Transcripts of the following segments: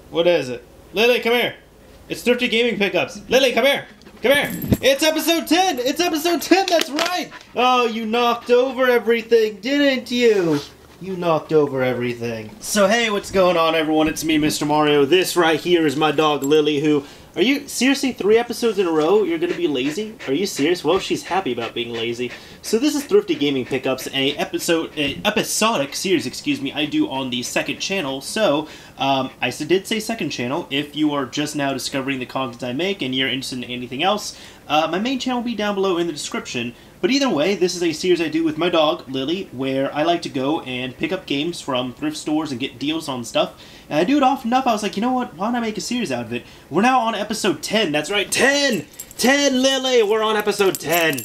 What is it? Lily, come here. It's Thrifty Gaming Pickups. Lily, come here. Come here. It's episode 10. It's episode 10. That's right. Oh, you knocked over everything, didn't you? You knocked over everything. So, hey, what's going on, everyone? It's me, Mr. Mario. This right here is my dog, Lily, who... Are you seriously 3 episodes in a row you're going to be lazy? Are you serious? Well, she's happy about being lazy. So this is Thrifty Gaming Pickups, an episodic series, excuse me, I do on the second channel. So, I did say second channel. If you are just now discovering the content I make and you're interested in anything else, my main channel will be down below in the description. But either way, this is a series I do with my dog, Lily, where I like to go and pick up games from thrift stores and get deals on stuff. And I do it often enough, I was like, you know what, why don't I make a series out of it? We're now on episode 10, that's right, 10! 10, Lily! We're on episode 10!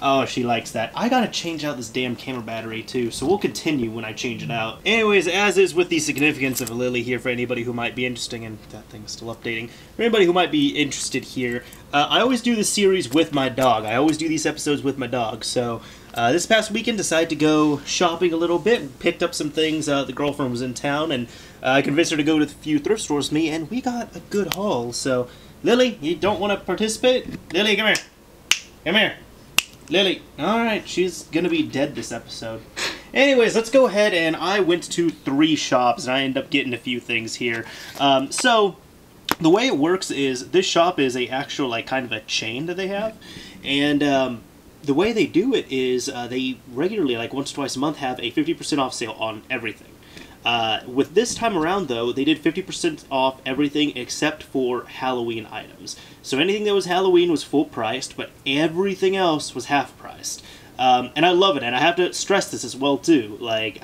Oh, she likes that. I gotta change out this damn camera battery, too, so we'll continue when I change it out. Anyways, as is with the significance of Lily here, for anybody who might be interested, and that thing's still updating, for anybody who might be interested here, I always do this series with my dog. I always do these episodes with my dog, so... this past weekend, decided to go shopping a little bit, picked up some things. The girlfriend was in town, and I convinced her to go to a few thrift stores with me, and we got a good haul. So, Lily, you don't want to participate? Lily, come here. Come here. Lily. Alright, she's gonna be dead this episode. Anyways, let's go ahead, and I went to 3 shops, and I ended up getting a few things here. So, the way it works is, this shop is a actual, like, kind of a chain that they have, and, the way they do it is they regularly, like once or twice a month, have a 50% off sale on everything. With this time around, though, they did 50% off everything except for Halloween items. So anything that was Halloween was full priced, but everything else was half priced. And I love it, and I have to stress this as well, too. Like,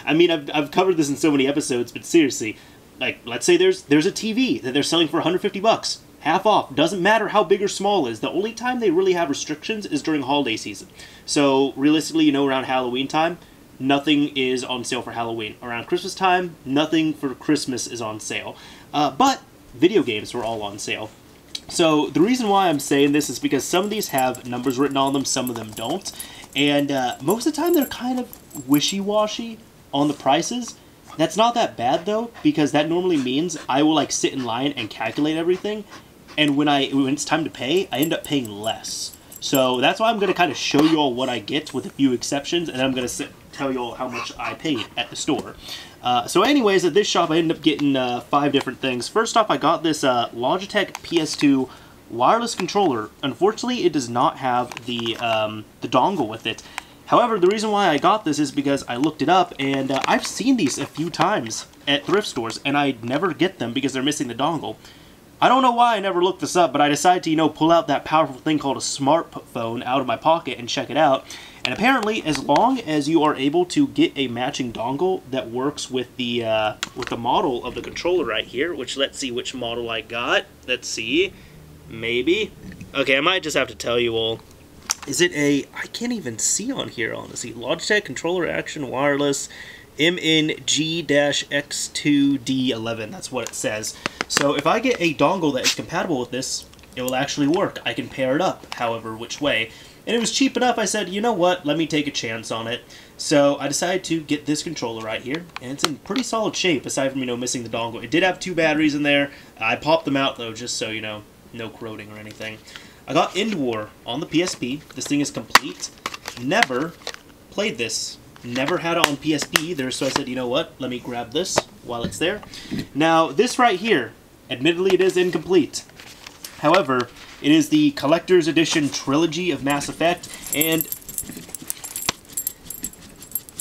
I mean, I've covered this in so many episodes, but seriously, like, let's say there's a TV that they're selling for 150 bucks. Half off. Doesn't matter how big or small it is. The only time they really have restrictions is during holiday season. So, realistically, you know, around Halloween time, nothing is on sale for Halloween. Around Christmas time, nothing for Christmas is on sale. But video games were all on sale. So, the reason why I'm saying this is because some of these have numbers written on them, some of them don't. And most of the time, they're kind of wishy-washy on the prices. That's not that bad, though, because that normally means I will, like, sit in line and calculate everything. And when it's time to pay, I end up paying less. So that's why I'm going to kind of show you all what I get with a few exceptions, and then I'm going to tell you all how much I paid at the store. So anyways, at this shop, I ended up getting 5 different things. First off, I got this Logitech PS2 wireless controller. Unfortunately, it does not have the dongle with it. However, the reason why I got this is because I looked it up, and I've seen these a few times at thrift stores, and I never get them because they're missing the dongle. I don't know why I never looked this up, but I decided to, you know, pull out that powerful thing called a smartphone out of my pocket and check it out. And apparently, as long as you are able to get a matching dongle that works with the model of the controller right here, which let's see which model I got. Let's see. Maybe. Okay, I might just have to tell you all. Is it a... I can't even see on here, honestly. Logitech Controller Action Wireless MNG-X2D11. That's what it says. So if I get a dongle that is compatible with this, it will actually work. I can pair it up, however which way. And it was cheap enough, I said, you know what, let me take a chance on it. So I decided to get this controller right here, and it's in pretty solid shape, aside from, you know, missing the dongle. It did have 2 batteries in there. I popped them out, though, just so, you know, no corroding or anything. I got End War on the PSP. This thing is complete. Never played this. Never had it on PSP either, so I said, you know what, let me grab this while it's there. Now, this right here, admittedly it is incomplete. However, it is the Collector's Edition Trilogy of Mass Effect, and...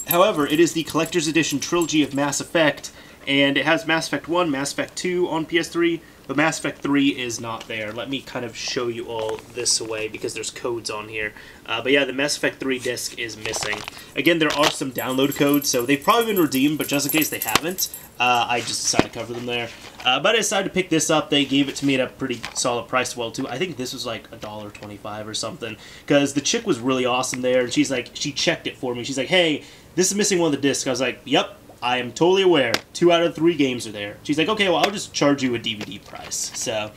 However, it is the Collector's Edition Trilogy of Mass Effect, and it has Mass Effect 1, Mass Effect 2 on PS3, but Mass Effect 3 is not there. Let me kind of show you all this away because there's codes on here. But yeah, the Mass Effect 3 disc is missing. Again, there are some download codes, so they've probably been redeemed, but just in case they haven't, I just decided to cover them there. But I decided to pick this up. They gave it to me at a pretty solid price as well, too. I think this was like $1.25 or something, because the chick was really awesome there, and she's like, she checked it for me. She's like, hey, this is missing one of the discs. I was like, yep. I am totally aware. 2 out of 3 games are there. She's like, okay, well, I'll just charge you a DVD price. So,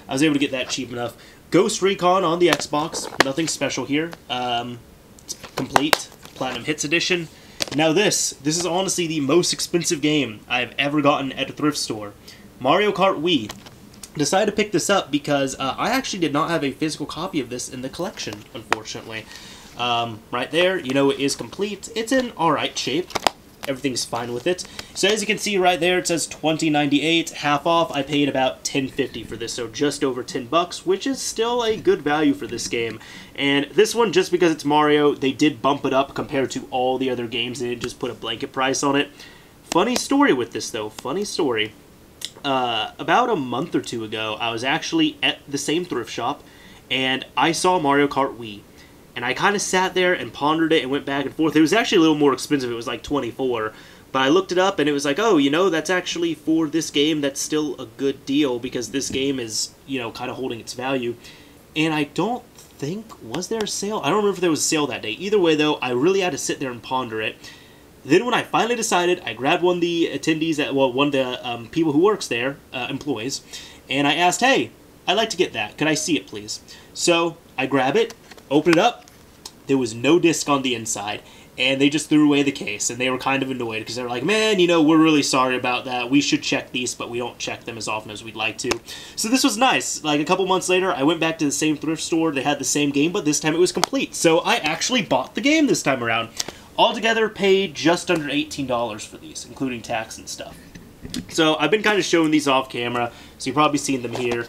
I was able to get that cheap enough. Ghost Recon on the Xbox. Nothing special here. It's complete, Platinum Hits Edition. Now this is honestly the most expensive game I've ever gotten at a thrift store. Mario Kart Wii. Decided to pick this up because I actually did not have a physical copy of this in the collection, unfortunately. Right there, you know, it is complete. It's in alright shape. Everything's fine with it. So as you can see right there, it says $20.98, half off. I paid about $10.50 for this, so just over $10, which is still a good value for this game. And this one, just because it's Mario, they did bump it up compared to all the other games. They didn't just put a blanket price on it. Funny story with this, though. Funny story. About a month or two ago, I was actually at the same thrift shop, and I saw Mario Kart Wii. And I kind of sat there and pondered it and went back and forth. It was actually a little more expensive. It was like $24. But I looked it up and it was like, oh, you know, that's actually for this game, that's still a good deal because this game is, you know, kind of holding its value. And I don't think, was there a sale? I don't remember if there was a sale that day. Either way, though, I really had to sit there and ponder it. Then when I finally decided, I grabbed one of the attendees, one of the people who works there, employees, and I asked, hey, I'd like to get that. Could I see it, please? So I grab it, open it up. There was no disc on the inside, and they just threw away the case, and they were kind of annoyed because they were like, man, you know, we're really sorry about that. We should check these, but we don't check them as often as we'd like to. So this was nice. Like, a couple months later, I went back to the same thrift store. They had the same game, but this time it was complete. So I actually bought the game this time around. Altogether, paid just under $18 for these, including tax and stuff. So I've been kind of showing these off camera, so you've probably seen them here.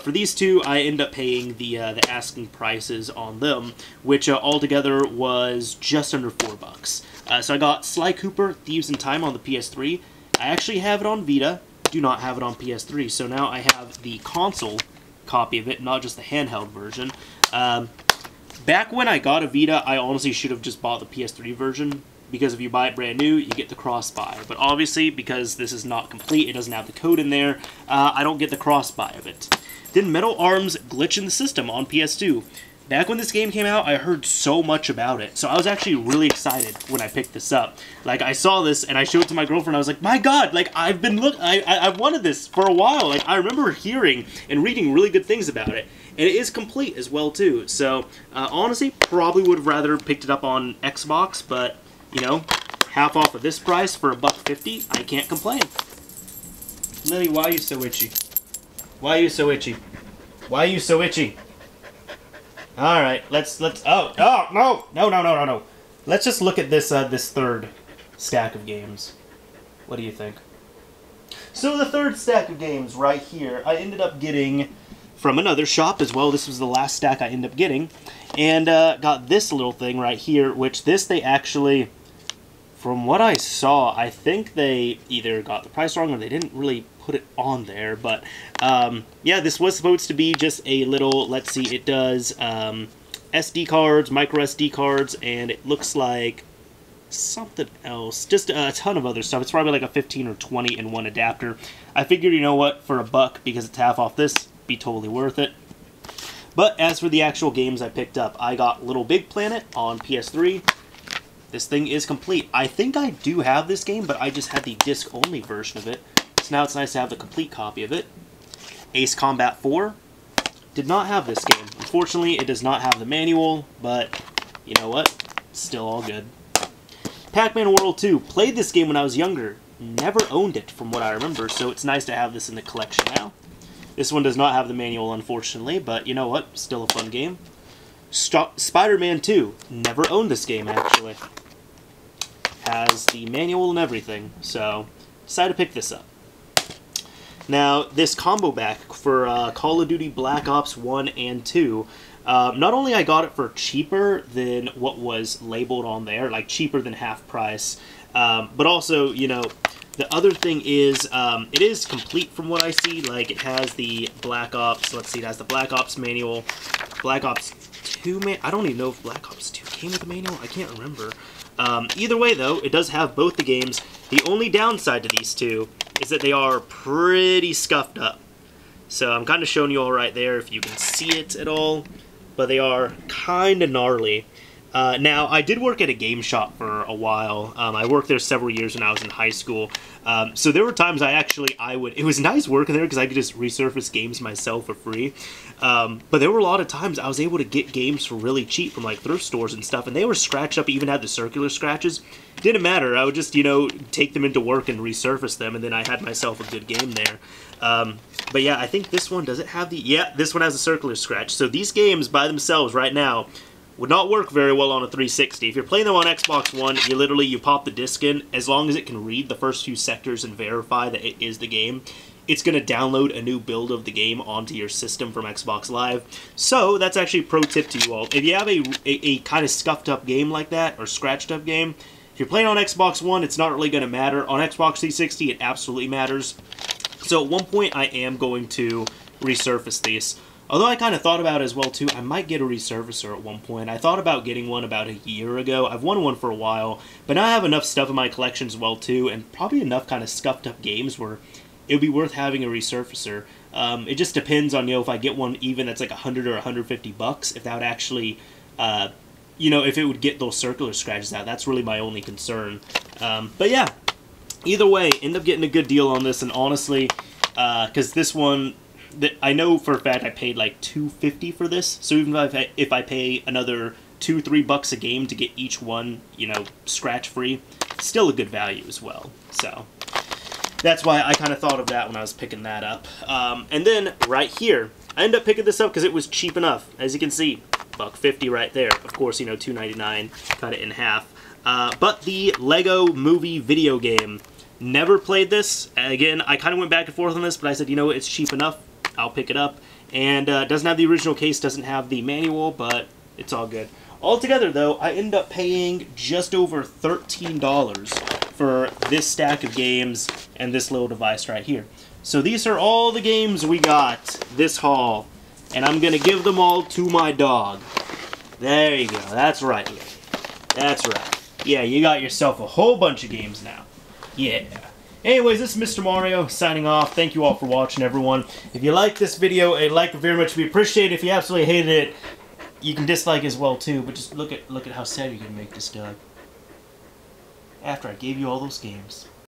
For these two, I end up paying the asking prices on them, which altogether was just under $4. So I got Sly Cooper, Thieves in Time on the PS3. I actually have it on Vita, do not have it on PS3, so now I have the console copy of it, not just the handheld version. Back when I got a Vita, I honestly should have just bought the PS3 version, because if you buy it brand new, you get the cross-buy. But obviously, because this is not complete, it doesn't have the code in there, I don't get the cross-buy of it. Then Metal Arms Glitch in the System on PS2. Back when this game came out, I heard so much about it, so I was actually really excited when I picked this up. Like, I saw this, and I showed it to my girlfriend, I was like, my god, like, I've wanted this for a while. Like, I remember hearing and reading really good things about it, and it is complete as well, too. So, honestly, probably would have rather picked it up on Xbox, but, you know, half off of this price for $1.50, I can't complain. Lily, why are you so itchy? Why are you so itchy? Why are you so itchy? Alright, let's, no. Let's just look at this, this third stack of games. What do you think? So the third stack of games right here, I ended up getting from another shop as well. This was the last stack I ended up getting. And, got this little thing right here, which they actually, from what I saw, I think they either got the price wrong or they didn't really put it on there, but yeah, this was supposed to be just a little, let's see, it does SD cards, micro SD cards, and it looks like something else, just a ton of other stuff. It's probably like a 15 or 20 in one adapter. I figured, you know what, for $1, because it's half off this, be totally worth it. But as for the actual games I picked up, I got Little Big Planet on PS3. This thing is complete. I think I do have this game, but I just had the disc-only version of it. So now it's nice to have the complete copy of it. Ace Combat 4. Did not have this game. Unfortunately, it does not have the manual, but you know what? It's still all good. Pac-Man World 2. Played this game when I was younger. Never owned it, from what I remember, so it's nice to have this in the collection now. This one does not have the manual, unfortunately, but you know what? Still a fun game. Spider-Man 2. Never owned this game, actually. Has the manual and everything, so decided to pick this up. Now, this combo pack for Call of Duty Black Ops 1 and 2, not only I got it for cheaper than what was labeled on there, like cheaper than half price, but also, you know, the other thing is, it is complete from what I see. Like, it has the Black Ops, let's see, it has the Black Ops manual, Black Ops 2 I don't even know if Black Ops 2 came with a manual, I can't remember. Either way, though, it does have both the games. The only downside to these two is that they are pretty scuffed up. So I'm kind of showing you all right there if you can see it at all, but they are kind of gnarly. Now, I did work at a game shop for a while. I worked there several years when I was in high school. So there were times it was nice working there because I could just resurface games myself for free. But there were a lot of times I was able to get games for really cheap from like thrift stores and stuff, and they were scratched up, even had the circular scratches. Didn't matter. I would just, take them into work and resurface them, and then I had myself a good game there. But yeah, I think this one, does it have the... Yeah, this one has a circular scratch. So these games by themselves right now would not work very well on a 360. If you're playing them on Xbox One, you pop the disc in. As long as it can read the first few sectors and verify that it is the game, it's going to download a new build of the game onto your system from Xbox Live. So that's actually a pro tip to you all. If you have a kind of scuffed up game like that, or scratched up game, if you're playing on Xbox One, it's not really going to matter. On Xbox 360, it absolutely matters. So at one point, I am going to resurface these. Although I kind of thought about it as well, too, I might get a resurfacer at one point. I thought about getting one about a year ago. I've wanted one for a while, but now I have enough stuff in my collection as well, too, and probably enough kind of scuffed up games where it would be worth having a resurfacer. It just depends on, if I get one even that's like 100 or 150 bucks, if that would actually, if it would get those circular scratches out. That's really my only concern. But yeah, either way, end up getting a good deal on this, and honestly, because this one... I know for a fact I paid like $2.50 for this, so even if I pay another $2-3 a game to get each one, scratch free, still a good value as well. So that's why I kind of thought of that when I was picking that up. And then right here, I ended up picking this up because it was cheap enough. As you can see, $1.50 right there. Of course, $2.99, cut it in half. But the Lego Movie video game. Never played this. Again, I kind of went back and forth on this, but I said, it's cheap enough. I'll pick it up. And doesn't have the original case, doesn't have the manual, but it's all good. Altogether, though, I ended up paying just over $13 for this stack of games and this little device right here. So these are all the games we got this haul, and I'm going to give them all to my dog. There you go. That's right. That's right. Yeah, you got yourself a whole bunch of games now. Yeah. Anyways, this is Mr. Mario signing off. Thank you all for watching, everyone. If you like this video, a like would very much be appreciated. If you absolutely hated it, you can dislike as well too. But just look at how sad you can make this dog. After I gave you all those games.